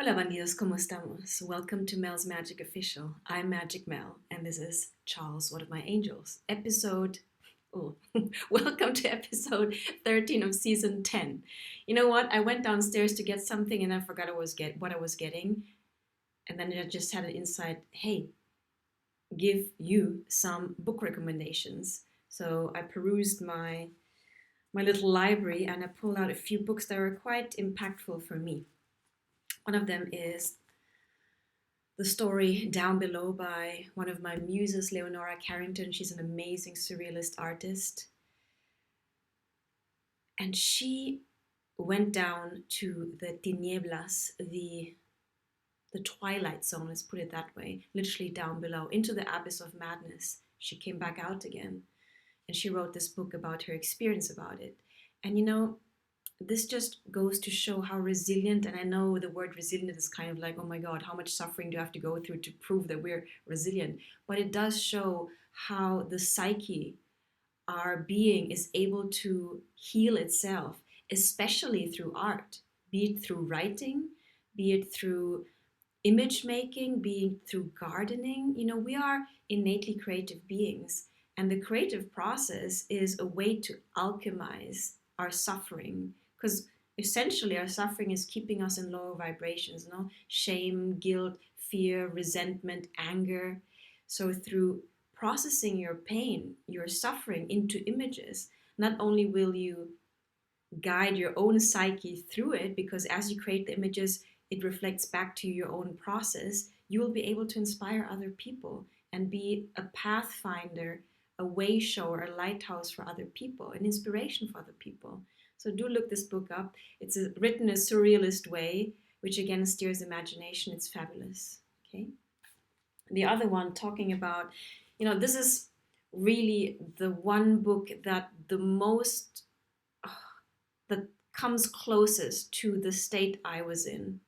Hola bandidos, ¿cómo estamos? Welcome to Mel's Magic Official. I'm Magic Mel, and this is Charles, one of my angels. Welcome to episode 13 of season 10. You know what? I went downstairs to get something and I forgot what I was getting. And then I just had an insight, hey, give you some book recommendations. So I perused my little library and I pulled out a few books that were quite impactful for me. One of them is the story Down Below by one of my muses, Leonora Carrington. She's an amazing surrealist artist. And she went down to the tinieblas, the twilight zone, let's put it that way, literally down below, into the abyss of madness. She came back out again. And she wrote this book about her experience about it. And this just goes to show how resilient, and I know the word resilient is kind of like, oh my God, how much suffering do you have to go through to prove that we're resilient? But it does show how the psyche, our being, is able to heal itself, especially through art, be it through writing, be it through image making, be it through gardening. We are innately creative beings, and the creative process is a way to alchemize our suffering, because essentially our suffering is keeping us in lower vibrations, shame, guilt, fear, resentment, anger. So through processing your pain, your suffering into images, not only will you guide your own psyche through it, because as you create the images, it reflects back to your own process, you will be able to inspire other people and be a pathfinder, a way shower, a lighthouse for other people, an inspiration for other people. So do look this book up. It's written a surrealist way, which again steers imagination. It's fabulous. Okay. The other one talking about, this is really the one book that the most, that comes closest to the state I was in.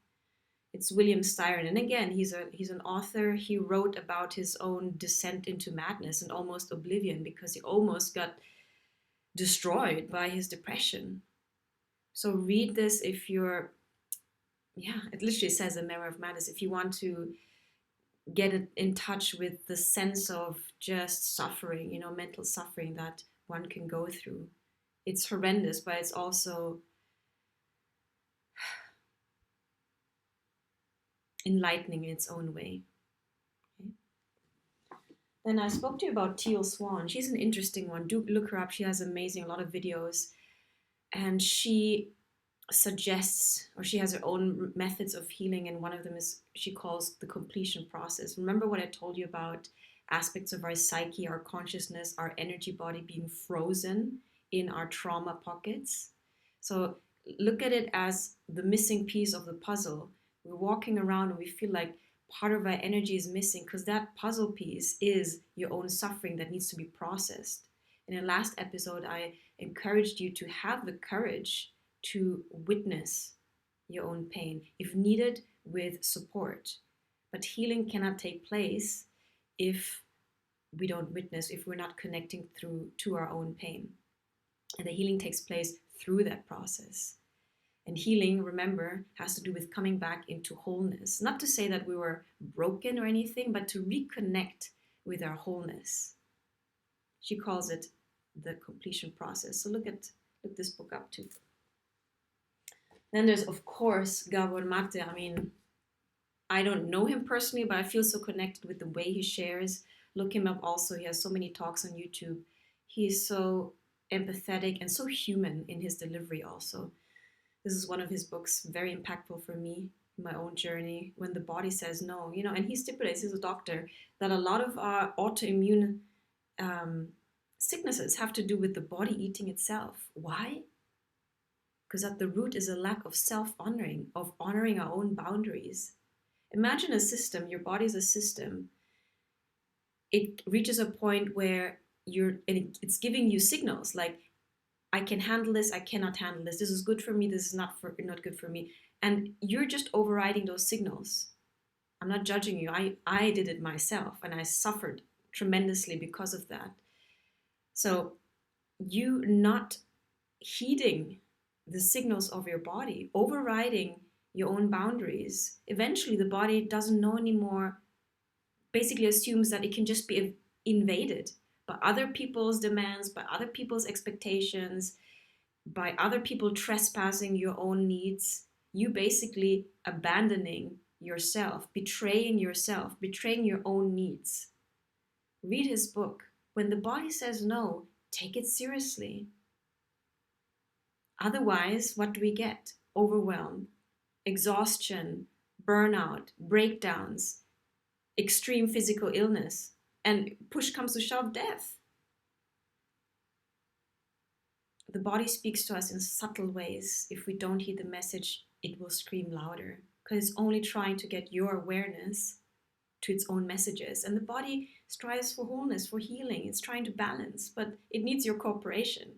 It's William Styron, and again, he's an author. He wrote about his own descent into madness and almost oblivion, because he almost got destroyed by his depression. So read this if you're, it literally says a memoir of madness. If you want to get in touch with the sense of just suffering, mental suffering that one can go through. It's horrendous, but it's also enlightening in its own way. Okay. Then I spoke to you about Teal Swan. She's an interesting one. Do look her up. She has a lot of videos. And she suggests, or she has her own methods of healing, and one of them is she calls the completion process. Remember what I told you about aspects of our psyche, our consciousness, our energy body being frozen in our trauma pockets? So look at it as the missing piece of the puzzle. We're walking around and we feel like part of our energy is missing, because that puzzle piece is your own suffering that needs to be processed. In the last episode, I encouraged you to have the courage to witness your own pain, if needed, with support. But healing cannot take place if we don't witness, if we're not connecting to our own pain. And the healing takes place through that process. And healing, remember, has to do with coming back into wholeness. Not to say that we were broken or anything, but to reconnect with our wholeness. She calls it the completion process. So look this book up too. Then there's, of course, Gabor Mate. I mean, I don't know him personally, but I feel so connected with the way he shares. Look him up also. He has so many talks on YouTube. He's so empathetic and so human in his delivery also. This is one of his books, very impactful for me in my own journey. When the body says no, and he stipulates, he's a doctor, that a lot of our autoimmune sicknesses have to do with the body eating itself. Why? Because at the root is a lack of self-honoring, of honoring our own boundaries. Imagine a system, your body is a system. It reaches a point where it's giving you signals like, I can handle this, I cannot handle this. This is good for me, this is not good for me. And you're just overriding those signals. I'm not judging you. I did it myself, and I suffered tremendously because of that. So you not heeding the signals of your body, overriding your own boundaries. Eventually, the body doesn't know anymore, basically assumes that it can just be invaded by other people's demands, by other people's expectations, by other people trespassing your own needs. You basically abandoning yourself, betraying your own needs. Read his book. When the body says no, take it seriously. Otherwise, what do we get? Overwhelm, exhaustion, burnout, breakdowns, extreme physical illness, and push comes to shove, death. The body speaks to us in subtle ways. If we don't heed the message, it will scream louder because it's only trying to get your awareness to its own messages. And the body strives for wholeness, for healing. It's trying to balance, but it needs your cooperation.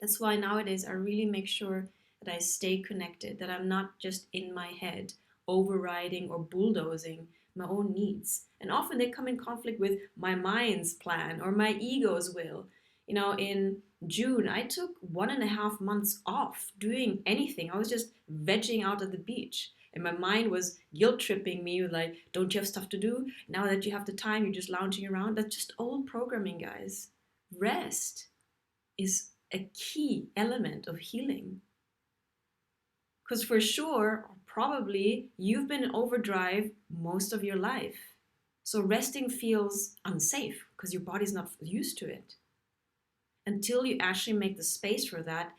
That's why nowadays I really make sure that I stay connected, that I'm not just in my head overriding or bulldozing my own needs. And often they come in conflict with my mind's plan or my ego's will. You know, in June, I took 1.5 months off doing anything. I was just vegging out at the beach. And my mind was guilt tripping me with like, don't you have stuff to do? Now that you have the time, you're just lounging around. That's just old programming, guys. Rest is a key element of healing. Because for sure, probably you've been in overdrive most of your life. So resting feels unsafe because your body's not used to it. Until you actually make the space for that,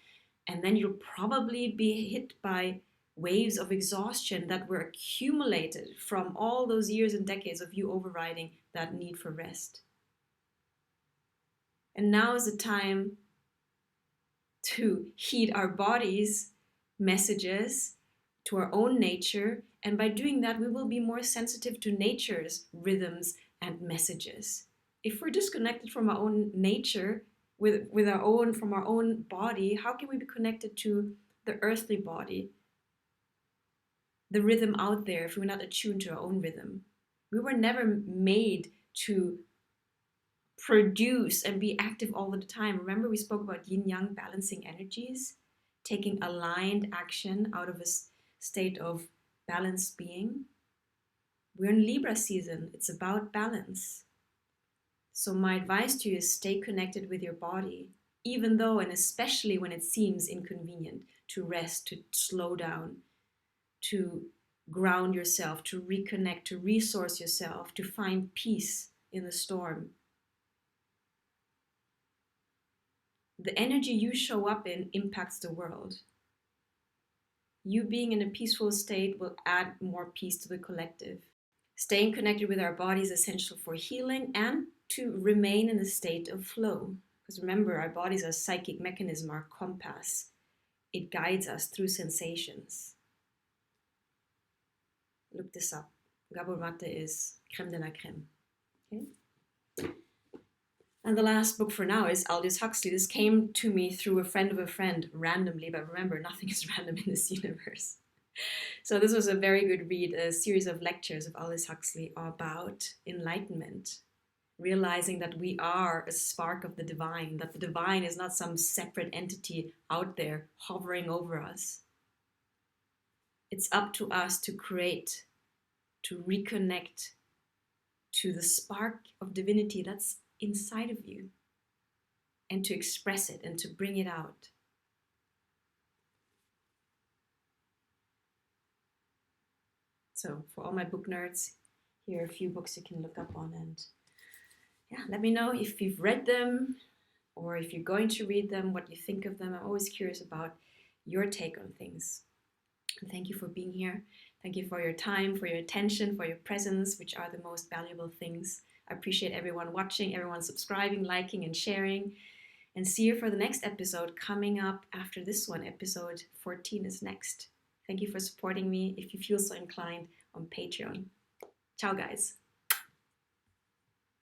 and then you'll probably be hit by waves of exhaustion that were accumulated from all those years and decades of you overriding that need for rest. And now is the time to heed our body's messages to our own nature, and by doing that we will be more sensitive to nature's rhythms and messages. If we're disconnected from our own nature, from our own body, how can we be connected to the earthly body, the rhythm out there, if we're not attuned to our own rhythm? We were never made to produce and be active all the time. Remember we spoke about yin-yang balancing energies, taking aligned action out of a state of balanced being. We're in Libra season. It's about balance. So my advice to you is stay connected with your body, even though and especially when it seems inconvenient to rest, to slow down, to ground yourself, to reconnect, to resource yourself, to find peace in the storm. The energy you show up in impacts the world. You being in a peaceful state will add more peace to the collective. Staying connected with our body is essential for healing and to remain in a state of flow. Because remember, our bodies are a psychic mechanism, our compass. It guides us through sensations. Look this up. Gabor Mate is crème de la crème. Okay? And the last book for now is Aldous Huxley. This came to me through a friend of a friend randomly, but remember, nothing is random in this universe. So this was a very good read, a series of lectures of Aldous Huxley about enlightenment, realizing that we are a spark of the divine, that the divine is not some separate entity out there hovering over us. It's up to us to create, to reconnect to the spark of divinity that's inside of you, and to express it and to bring it out. So for all my book nerds, here are a few books you can look up on, and yeah, let me know if you've read them or if you're going to read them, what you think of them. I'm always curious about your take on things. And thank you for being here. Thank you for your time, for your attention, for your presence, which are the most valuable things. I appreciate everyone watching, everyone subscribing, liking, and sharing. And see you for the next episode coming up after this one. Episode 14 is next. Thank you for supporting me, if you feel so inclined, on Patreon. Ciao, guys.